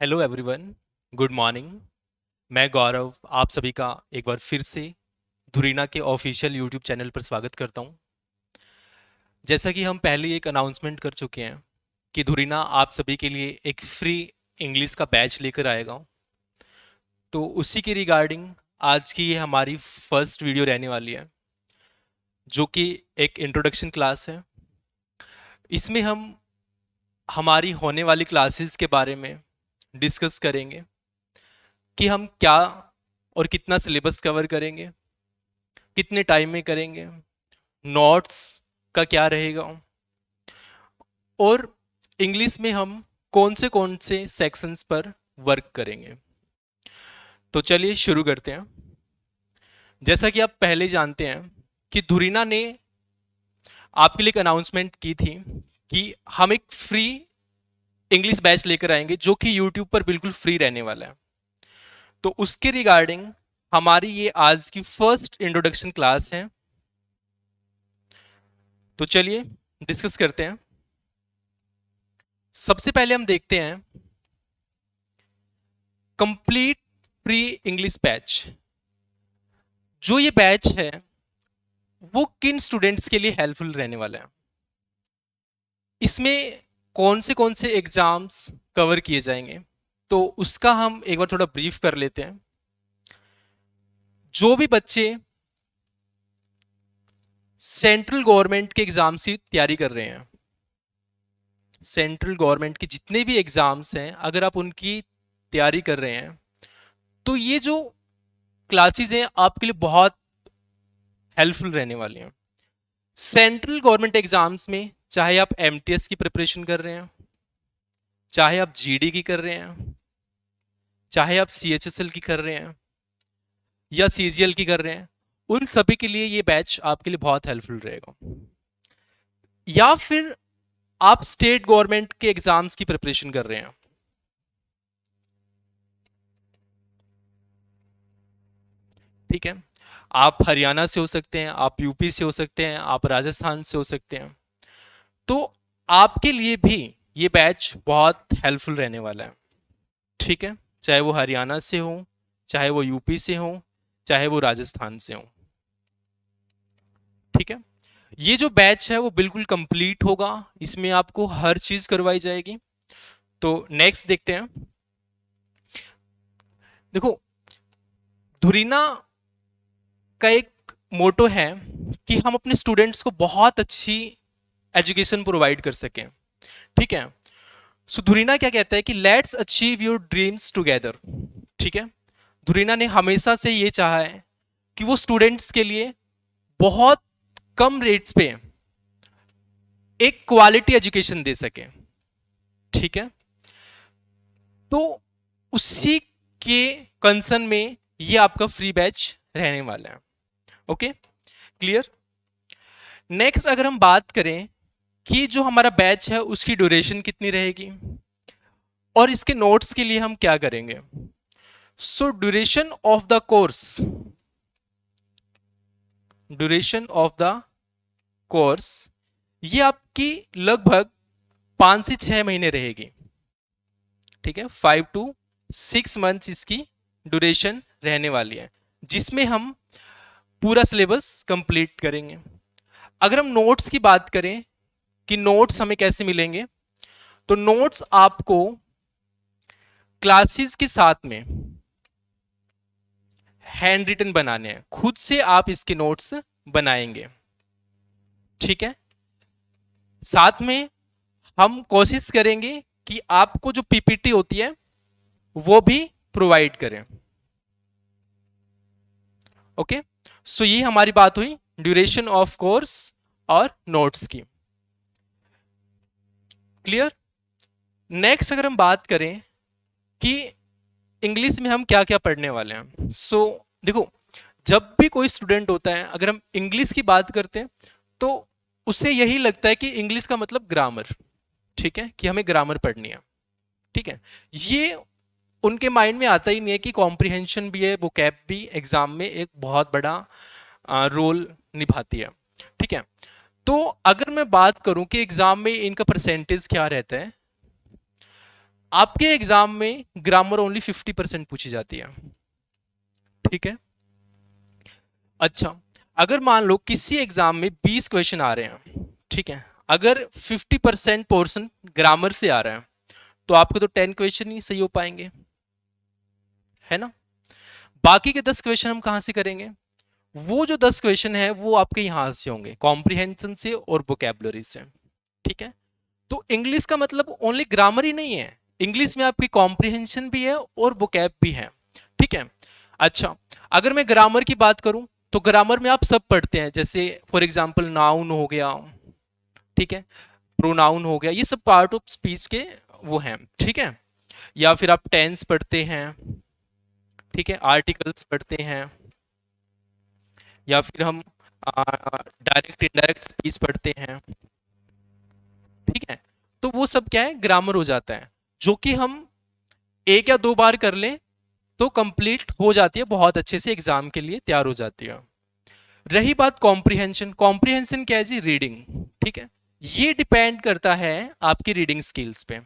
Hello everyone. Good morning. मैं गौरव आप सभी का एक बार फिर से धुरीना के ऑफिशियल यूट्यूब चैनल पर स्वागत करता हूं। जैसा कि हम पहले एक अनाउंसमेंट कर चुके हैं कि धुरीना आप सभी के लिए एक फ्री इंग्लिश का बैच लेकर आएगा, तो उसी के रिगार्डिंग आज की ये हमारी फर्स्ट वीडियो रहने वाली है, जो कि एक इंट्रोडक्शन क्लास है। इसमें हम हमारी होने वाली क्लासेस के बारे में डिस्कस करेंगे कि हम क्या और कितना सिलेबस कवर करेंगे, कितने टाइम में करेंगे, नोट्स का क्या रहेगा, और इंग्लिश में हम कौन से सेक्शंस पर वर्क करेंगे। तो चलिए शुरू करते हैं। जैसा कि आप पहले जानते हैं कि धुरीना ने आपके लिए एक अनाउंसमेंट की थी कि हम एक फ्री इंग्लिश बैच लेकर आएंगे जो कि यूट्यूब पर बिल्कुल फ्री रहने वाला है। तो उसके रिगार्डिंग हमारी ये आज की फर्स्ट इंट्रोडक्शन क्लास है। तो चलिए डिस्कस करते हैं। सबसे पहले हम देखते हैं कंप्लीट फ्री इंग्लिश बैच। जो ये बैच है वो किन स्टूडेंट्स के लिए हेल्पफुल रहने वाला है, इसमें कौन से एग्जाम्स कवर किए जाएंगे, तो उसका हम एक बार थोड़ा ब्रीफ कर लेते हैं। जो भी बच्चे सेंट्रल गवर्नमेंट के एग्जाम्स की तैयारी कर रहे हैं, सेंट्रल गवर्नमेंट के जितने भी एग्जाम्स हैं, अगर आप उनकी तैयारी कर रहे हैं तो ये जो क्लासेस हैं आपके लिए बहुत हेल्पफुल रहने वाली हैं। सेंट्रल गवर्नमेंट एग्जाम्स में चाहे आप एमटीएस की प्रिपरेशन कर रहे हैं, चाहे आप जीडी की कर रहे हैं, चाहे आप सीएचएसएल की कर रहे हैं या सीजीएल की कर रहे हैं, उन सभी के लिए ये बैच आपके लिए बहुत हेल्पफुल रहेगा। या फिर आप स्टेट गवर्नमेंट के एग्जाम्स की प्रिपरेशन कर रहे हैं, ठीक है, आप हरियाणा से हो सकते हैं, आप यूपी से हो सकते हैं, आप राजस्थान से हो सकते हैं, तो आपके लिए भी ये बैच बहुत हेल्पफुल रहने वाला है। ठीक है, चाहे वो हरियाणा से हो, चाहे वो यूपी से हो, चाहे वो राजस्थान से हो। ठीक है, ये जो बैच है वो बिल्कुल कंप्लीट होगा, इसमें आपको हर चीज करवाई जाएगी। तो नेक्स्ट देखते हैं। देखो, धुरीना का एक मोटो है कि हम अपने स्टूडेंट्स को बहुत अच्छी एजुकेशन प्रोवाइड कर सकें। ठीक है, सो धुरीना क्या कहता है कि let's achieve your dreams together. ठीक है, धुरीना ने हमेशा से ये चाहा है कि वो स्टूडेंट्स के लिए बहुत कम रेट्स पे एक क्वालिटी एजुकेशन दे सके। ठीक है, तो उसी के कंसर्न में ये आपका फ्री बैच रहने वाला है। Okay, clear. नेक्स्ट अगर हम बात करें कि जो हमारा बैच है उसकी ड्यूरेशन कितनी रहेगी और इसके नोट्स के लिए हम क्या करेंगे। सो ड्यूरेशन ऑफ द कोर्स ये आपकी लगभग 5 से 6 महीने रहेगी। ठीक है, 5 to 6 मंथ्स इसकी ड्यूरेशन रहने वाली है, जिसमें हम पूरा सिलेबस कंप्लीट करेंगे। अगर हम नोट्स की बात करें कि नोट्स हमें कैसे मिलेंगे, तो नोट्स आपको क्लासेस के साथ में हैंड रिटन बनाने हैं, खुद से आप इसके नोट्स बनाएंगे। ठीक है, साथ में हम कोशिश करेंगे कि आपको जो पीपीटी होती है वो भी प्रोवाइड करें। ओके, सो ये हमारी बात हुई ड्यूरेशन ऑफ कोर्स और नोट्स की। क्लियर। नेक्स्ट अगर हम बात करें कि इंग्लिश में हम क्या क्या पढ़ने वाले हैं, सो देखो, जब भी कोई स्टूडेंट होता है, अगर हम इंग्लिश की बात करते हैं तो उसे यही लगता है कि इंग्लिश का मतलब ग्रामर। ठीक है, कि हमें ग्रामर पढ़नी है। ठीक है, ये उनके माइंड में आता ही नहीं है कि कॉम्प्रिहेंशन भी है, वोकैब भी एग्जाम में एक बहुत बड़ा रोल निभाती है। ठीक है, तो अगर मैं बात करूं कि एग्जाम में इनका परसेंटेज क्या रहता है, आपके एग्जाम में ग्रामर ओनली 50% पूछी जाती है, ठीक है। अच्छा, अगर मान लो किसी एग्जाम में 20 क्वेश्चन आ रहे हैं, ठीक है, अगर 50% पोर्शन ग्रामर से आ रहा है तो आपके तो 10 क्वेश्चन ही सही हो पाएंगे, है ना। बाकी के 10 क्वेश्चन हम कहां से करेंगे? वो जो 10 क्वेश्चन है वो आपके यहां से होंगे, कॉम्प्रिहेंशन से और वोकैबुलरी से, ठीक है। तो इंग्लिश का मतलब ओनली ग्रामर ही नहीं है, इंग्लिश में आपकी कॉम्प्रिहेंशन भी है और वोकैब भी है, ठीक है। अच्छा, अगर मैं ग्रामर की बात करूं तो ग्रामर में आप सब पढ़ते हैं, जैसे फॉर एग्जांपल नाउन हो गया, ठीक है, प्रोनाउन हो गया, ये सब पार्ट ऑफ स्पीच के वो हैं, ठीक है। या फिर आप टेंस पढ़ते हैं, ठीक है, आर्टिकल्स पढ़ते हैं, या फिर हम डायरेक्ट इनडायरेक्ट स्पीच पढ़ते हैं, ठीक है। तो वो सब क्या है, ग्रामर हो जाता है, जो कि हम एक या दो बार कर लें तो कंप्लीट हो जाती है, बहुत अच्छे से एग्जाम के लिए तैयार हो जाती है। रही बात कॉम्प्रिहेंशन, कॉम्प्रिहेंशन क्या है जी? रीडिंग, ठीक है। ये डिपेंड करता है आपकी रीडिंग स्किल्स पे,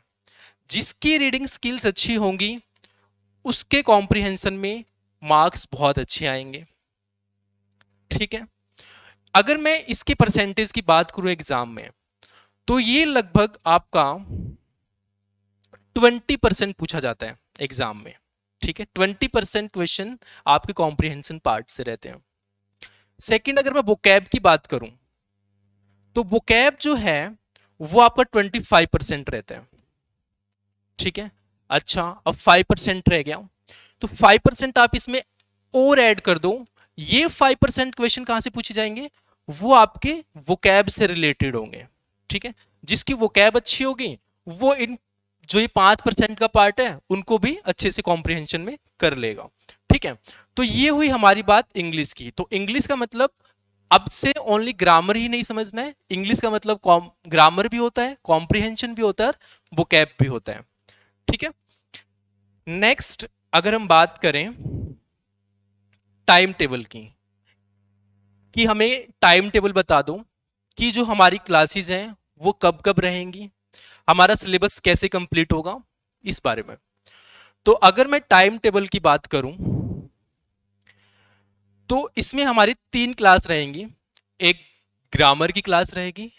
जिसकी रीडिंग स्किल्स अच्छी होंगी उसके कॉम्प्रिहेंशन में मार्क्स बहुत अच्छे आएंगे, ठीक है। अगर मैं इसके परसेंटेज की बात करूं एग्जाम में, तो ये लगभग आपका 20% पूछा जाता है एग्जाम में, ठीक है। 20% क्वेश्चन आपके कॉम्प्रिहेंशन पार्ट से रहते हैं। सेकंड, अगर मैं वोकैब की बात करूं तो वोकैब जो है वो आपका 25% रहता है, ठीक है। अच्छा, अब 5% रह गया, तो 5% आप इसमें और ऐड कर दो। ये 5% क्वेश्चन कहां से पूछे जाएंगे? वो आपके वोकैब से रिलेटेड होंगे, ठीक है। जिसकी वोकैब अच्छी होगी वो इन जो ये 5% का पार्ट है उनको भी अच्छे से कॉम्प्रिहेंशन में कर लेगा, ठीक है। तो ये हुई हमारी बात इंग्लिश की। तो इंग्लिश का मतलब अब से ओनली ग्रामर ही नहीं समझना है, इंग्लिश का मतलब ग्रामर भी होता है, कॉम्प्रिहेंशन भी होता है, वोकैब भी होता है, ठीक है। नेक्स्ट, अगर हम बात करें टाइम टेबल की, कि हमें टाइम टेबल बता दो कि जो हमारी क्लासेस हैं वो कब कब रहेंगी, हमारा सिलेबस कैसे कंप्लीट होगा, इस बारे में। तो अगर मैं टाइम टेबल की बात करूं तो इसमें हमारी 3 क्लास रहेंगी। एक ग्रामर की क्लास रहेगी,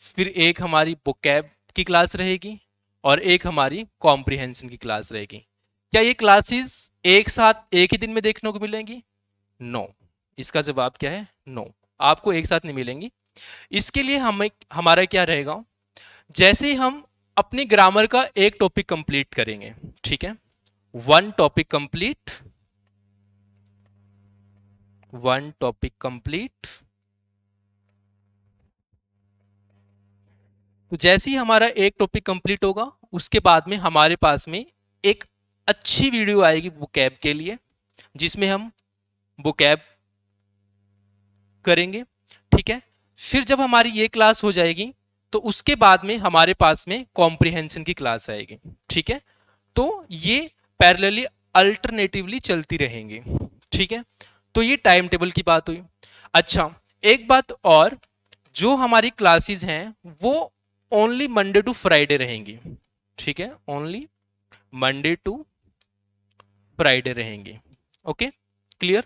फिर एक हमारी वोकैब की क्लास रहेगी, और एक हमारी कॉम्प्रिहेंशन की क्लास रहेगी। क्या ये क्लासेस एक साथ एक ही दिन में देखने को मिलेंगी? नो, इसका जवाब क्या है? नो, आपको एक साथ नहीं मिलेंगी। इसके लिए हमें हमारा क्या रहेगा, जैसे ही हम अपने ग्रामर का एक टॉपिक कंप्लीट करेंगे, ठीक है, one topic complete, one topic complete, तो जैसे ही हमारा एक टॉपिक कंप्लीट होगा उसके बाद में हमारे पास में एक अच्छी वीडियो आएगी वोकैब के लिए, जिसमें हम वोकैब करेंगे, ठीक है। फिर जब हमारी ये क्लास हो जाएगी तो उसके बाद में हमारे पास में कॉम्प्रिहेंशन की क्लास आएगी, ठीक है। तो ये पैरेलली अल्टरनेटिवली चलती रहेंगी, ठीक है। तो ये टाइम टेबल की बात हुई। अच्छा, एक बात और, जो हमारी क्लासेस हैं वो ओनली मंडे टू फ्राइडे रहेंगी, ठीक है, ओनली मंडे टू फ्राइडे रहेंगी। Okay, clear.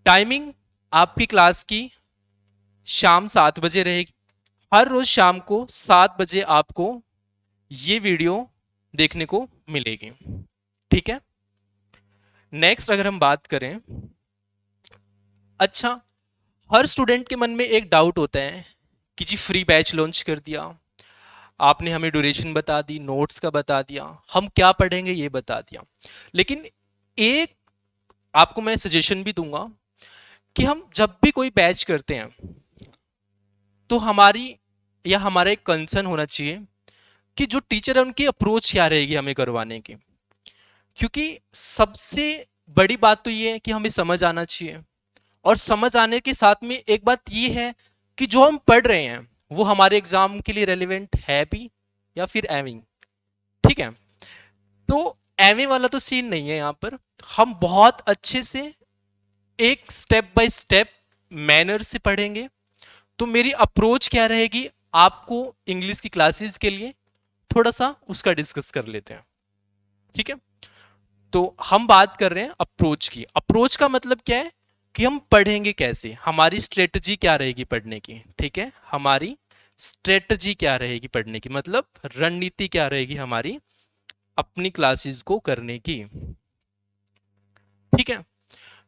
टाइमिंग आपकी क्लास की शाम 7 बजे रहेगी, हर रोज शाम को 7 बजे आपको ये वीडियो देखने को मिलेगी, ठीक है। नेक्स्ट, अगर हम बात करें, अच्छा, हर स्टूडेंट के मन में एक डाउट होता है कि जी फ्री बैच लॉन्च कर दिया आपने, हमें ड्यूरेशन बता दी, नोट्स का बता दिया, हम क्या पढ़ेंगे ये बता दिया, लेकिन एक आपको मैं सजेशन भी दूंगा कि हम जब भी कोई बैच करते हैं तो हमारी या हमारा एक कंसर्न होना चाहिए कि जो टीचर है उनकी अप्रोच क्या रहेगी हमें करवाने की। क्योंकि सबसे बड़ी बात तो ये है कि हमें समझ आना चाहिए, और समझ आने के साथ में एक बात ये है कि जो हम पढ़ रहे हैं वो हमारे एग्जाम के लिए रेलिवेंट है भी या फिर एविंग, ठीक है। तो एवे वाला तो सीन नहीं है यहाँ पर, हम बहुत अच्छे से एक स्टेप बाय स्टेप मैनर से पढ़ेंगे। तो मेरी अप्रोच क्या रहेगी आपको इंग्लिश की क्लासेस के लिए, थोड़ा सा उसका डिस्कस कर लेते हैं। ठीक है, तो हम बात कर रहे हैं अप्रोच की। अप्रोच का मतलब क्या है कि हम पढ़ेंगे कैसे, हमारी स्ट्रेटजी क्या रहेगी पढ़ने की। ठीक है, हमारी स्ट्रेटजी क्या रहेगी पढ़ने की, मतलब रणनीति क्या रहेगी हमारी अपनी क्लासेस को करने की। ठीक है,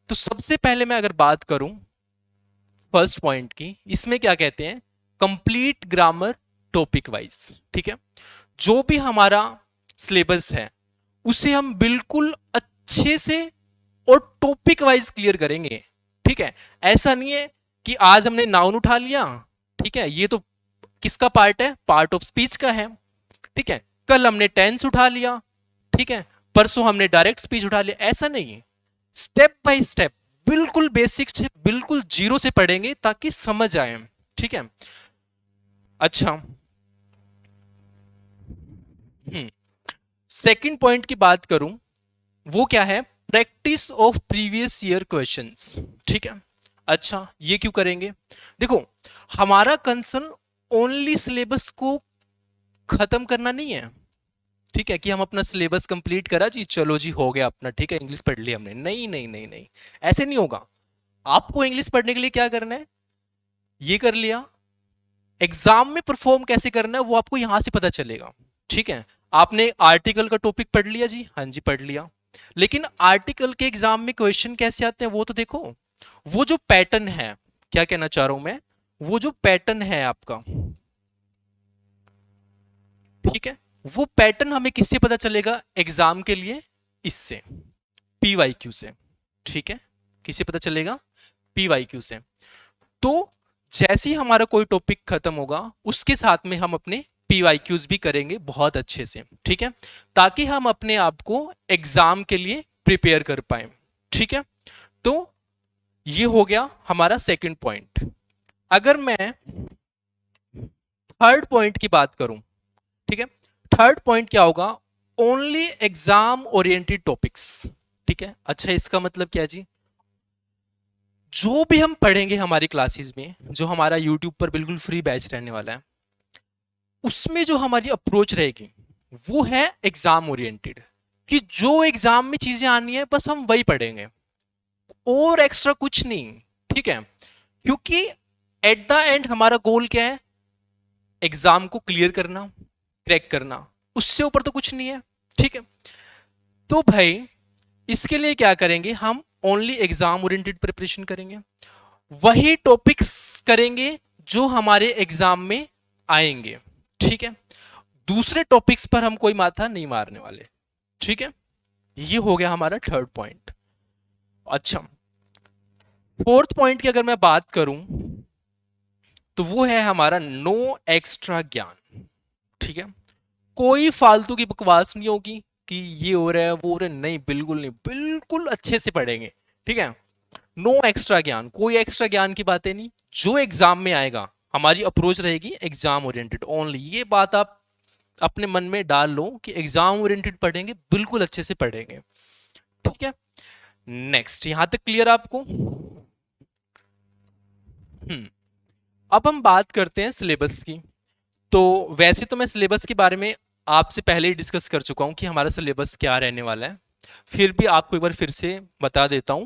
तो सबसे पहले मैं अगर बात करूं फर्स्ट पॉइंट की, इसमें क्या कहते हैं, कंप्लीट ग्रामर टॉपिक वाइज। ठीक है, जो भी हमारा सिलेबस है उसे हम बिल्कुल अच्छे से और टॉपिक वाइज क्लियर करेंगे। ठीक है, ऐसा नहीं है कि आज हमने नाउन उठा लिया, ठीक है, ये तो किसका पार्ट है, पार्ट ऑफ स्पीच का है। ठीक है, कल हमने टेंस उठा लिया, ठीक है, परसों हमने डायरेक्ट स्पीच उठा लिया, ऐसा नहीं है। स्टेप बाय स्टेप बिल्कुल बेसिक से बिल्कुल जीरो से पढ़ेंगे ताकि समझ आए। ठीक है, अच्छा, सेकंड पॉइंट की बात करूं, वो क्या है, practice of previous year questions. ठीक है, अच्छा, ये क्यों करेंगे, देखो हमारा कंसर्न ओनली सिलेबस को खत्म करना नहीं है। ठीक है, कि हम अपना सिलेबस कंप्लीट करा जी, चलो जी हो गया अपना, ठीक है, इंग्लिश पढ़ ली हमने, नहीं नहीं नहीं नहीं, ऐसे नहीं होगा। आपको इंग्लिश पढ़ने के लिए क्या करना है, ये कर लिया, एग्जाम में परफॉर्म कैसे करना है वो आपको यहां से पता चलेगा। ठीक है, आपने आर्टिकल का टॉपिक पढ़ लिया जी, हाँ जी पढ़ लिया, लेकिन आर्टिकल के एग्जाम में क्वेश्चन कैसे आते हैं वो तो देखो। वो जो पैटर्न है, क्या कहना चाह रहा हूं मैं, वो जो पैटर्न है आपका, ठीक है, वो पैटर्न हमें किससे पता चलेगा एग्जाम के लिए, इससे, पीवाईक्यू से। ठीक है, किससे पता चलेगा, पीवाईक्यू से। तो जैसे ही हमारा कोई टॉपिक खत्म होगा उसके साथ में हम अपने पीवाईक्यूज भी करेंगे बहुत अच्छे से। ठीक है, ताकि हम अपने आप को एग्जाम के लिए प्रिपेयर कर पाए। ठीक है, तो ये हो गया हमारा सेकंड पॉइंट। अगर मैं थर्ड पॉइंट की बात करूं, ठीक है, थर्ड पॉइंट क्या होगा, ओनली एग्जाम ओरिएंटेड टॉपिक्स। ठीक है, अच्छा इसका मतलब क्या जी, जो भी हम पढ़ेंगे हमारी क्लासेस में, जो हमारा यूट्यूब पर बिल्कुल फ्री बैच रहने वाला है, उसमें जो हमारी अप्रोच रहेगी वो है एग्जाम ओरिएंटेड, कि जो एग्जाम में चीजें आनी है बस हम वही पढ़ेंगे और एक्स्ट्रा कुछ नहीं। ठीक है, क्योंकि एट द एंड हमारा गोल क्या है, एग्जाम को क्लियर करना, क्रैक करना, उससे ऊपर तो कुछ नहीं है। ठीक है, तो भाई इसके लिए क्या करेंगे, हम ओनली एग्जाम ओरिएंटेड प्रिपरेशन करेंगे, वही टॉपिक्स करेंगे जो हमारे एग्जाम में आएंगे। ठीक है, दूसरे टॉपिक्स पर हम कोई माथा नहीं मारने वाले। ठीक है, ये हो गया हमारा थर्ड पॉइंट। अच्छा, फोर्थ पॉइंट की अगर मैं बात करूं तो वो है हमारा नो एक्स्ट्रा ज्ञान। ठीक है, कोई फालतू की बकवास नहीं होगी कि ये हो रहा है वो हो रहा है, नहीं बिल्कुल नहीं, बिल्कुल अच्छे से पढ़ेंगे। ठीक है, नो एक्स्ट्रा ज्ञान, कोई एक्स्ट्रा ज्ञान की बातें नहीं, जो एग्जाम में आएगा हमारी अप्रोच रहेगी एग्जाम ओरिएंटेड ओनली। ये बात आप अपने मन में डाल लो कि एग्जाम ओरिएंटेड पढ़ेंगे, बिल्कुल अच्छे से पढ़ेंगे। ठीक है, नेक्स्ट, यहां तक क्लियर आपको। अब हम बात करते हैं सिलेबस की। तो वैसे तो मैं सिलेबस के बारे में आपसे पहले ही डिस्कस कर चुका हूं कि हमारा सिलेबस क्या रहने वाला है, फिर भी आपको एक बार फिर से बता देता हूं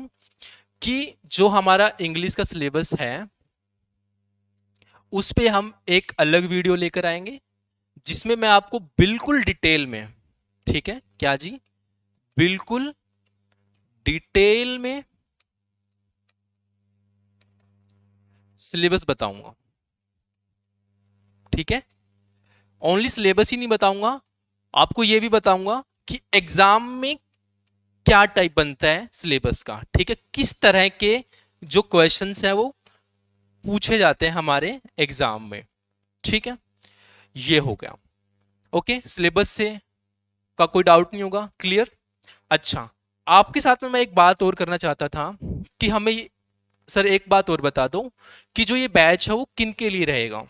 कि जो हमारा इंग्लिश का सिलेबस है उस पे हम एक अलग वीडियो लेकर आएंगे जिसमें मैं आपको बिल्कुल डिटेल में, ठीक है, क्या जी, बिल्कुल डिटेल में सिलेबस बताऊंगा। ठीक है, ओनली सिलेबस ही नहीं बताऊंगा, आपको यह भी बताऊंगा कि एग्जाम में क्या टाइप बनता है सिलेबस का। ठीक है, किस तरह के जो क्वेश्चंस हैं वो पूछे जाते हैं हमारे एग्जाम में। ठीक है, ये हो गया। ओके, सिलेबस से का कोई डाउट नहीं होगा, क्लियर। अच्छा, आपके साथ में मैं एक बात और करना चाहता था कि हमें सर एक बात और बता दो कि जो ये बैच है वो किन के लिए रहेगा।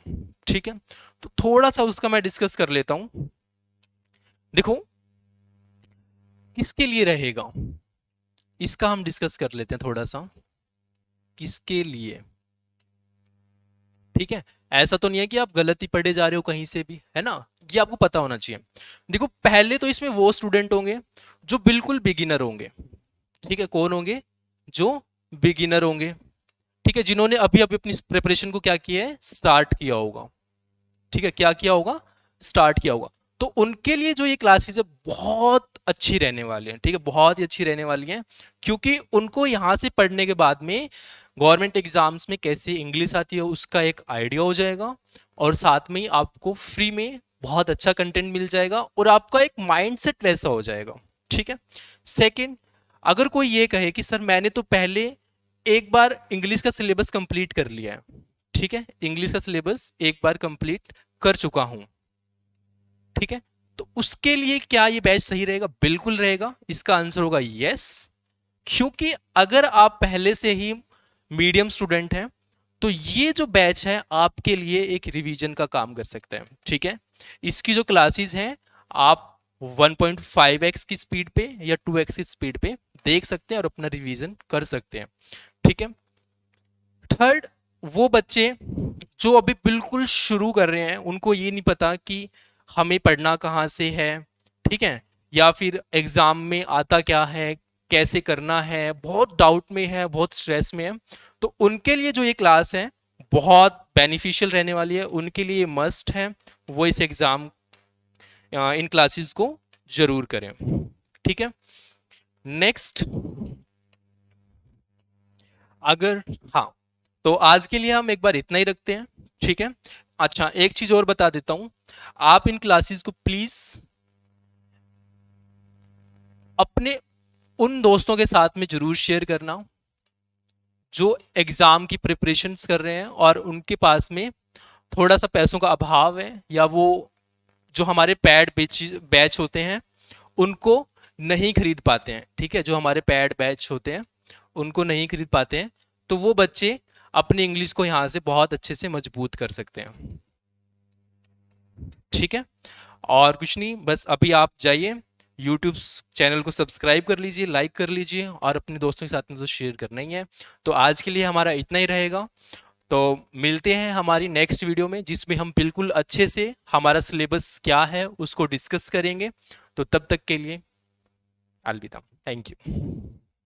ठीक है, तो थोड़ा सा उसका मैं डिस्कस कर लेता हूं। देखो, किसके लिए रहेगा इसका हम डिस्कस कर लेते हैं थोड़ा सा, किसके लिए। ठीक है, ऐसा तो नहीं है कि आप गलत ही पढ़े जा रहे हो कहीं से भी, है ना, ये आपको पता होना चाहिए। देखो पहले तो इसमें वो स्टूडेंट होंगे जो बिल्कुल बिगिनर होंगे, ठीक है, कौन होंगे, जो बिगिनर होंगे, ठीक है, जिन्होंने अभी अभी अपनी प्रिपरेशन को क्या किया है, स्टार्ट किया होगा, ठीक है, क्या किया होगा, स्टार्ट किया होगा। तो उनके लिए जो ये क्लासेस है बहुत अच्छी रहने वाली है, ठीक है, बहुत ही अच्छी रहने वाली है, क्योंकि उनको यहाँ से पढ़ने के बाद में गवर्नमेंट एग्जाम्स में कैसे इंग्लिश आती है उसका एक आइडिया हो जाएगा, और साथ में ही आपको फ्री में बहुत अच्छा कंटेंट मिल जाएगा और आपका एक माइंडसेट वैसा हो जाएगा, ठीक है। सेकंड, अगर कोई ये कहे कि सर मैंने तो पहले एक बार इंग्लिश का सिलेबस कंप्लीट कर लिया है, ठीक है, इंग्लिश का सिलेबस एक बार कंप्लीट कर चुका हूं, ठीक है, तो उसके लिए क्या ये बैच सही रहेगा, बिल्कुल रहेगा, इसका आंसर होगा यस। क्योंकि अगर आप पहले से ही मीडियम स्टूडेंट हैं तो ये जो बैच है आपके लिए एक रिवीजन का काम कर सकता है, ठीक है। इसकी जो क्लासेस हैं आप 1.5x की स्पीड पे या 2x की स्पीड पे देख सकते हैं और अपना रिवीजन कर सकते हैं, ठीक है। थर्ड, वो बच्चे जो अभी बिल्कुल शुरू कर रहे हैं, उनको ये नहीं पता कि हमें पढ़ना कहाँ से है, ठीक है, या फिर एग्जाम में आता क्या है, कैसे करना है, बहुत डाउट में है, बहुत स्ट्रेस में है, तो उनके लिए जो ये क्लास है बहुत बेनिफिशियल रहने वाली है, उनके लिए मस्ट है, वो इस एग्जाम इन क्लासेस को जरूर करें, ठीक है। नेक्स्ट, अगर, हाँ, तो आज के लिए हम एक बार इतना ही रखते हैं, ठीक है। अच्छा, एक चीज और बता देता हूं, आप इन क्लासेस को प्लीज अपने उन दोस्तों के साथ में जरूर शेयर करना जो एग्जाम की प्रिपरेशंस कर रहे हैं और उनके पास में थोड़ा सा पैसों का अभाव है, या वो जो हमारे पैड बैच होते हैं उनको नहीं खरीद पाते हैं, ठीक है, जो हमारे पैड बैच होते हैं उनको नहीं खरीद पाते हैं, तो वो बच्चे अपनी इंग्लिश को यहाँ से बहुत अच्छे से मजबूत कर सकते हैं, ठीक है। और कुछ नहीं, बस अभी आप जाइए यूट्यूब चैनल को सब्सक्राइब कर लीजिए, लाइक कर लीजिए, और अपने दोस्तों के साथ में तो शेयर करना ही है। तो आज के लिए हमारा इतना ही रहेगा, तो मिलते हैं हमारी नेक्स्ट वीडियो में जिसमें हम बिल्कुल अच्छे से हमारा सिलेबस क्या है उसको डिस्कस करेंगे। तो तब तक के लिए अलविदा, थैंक यू।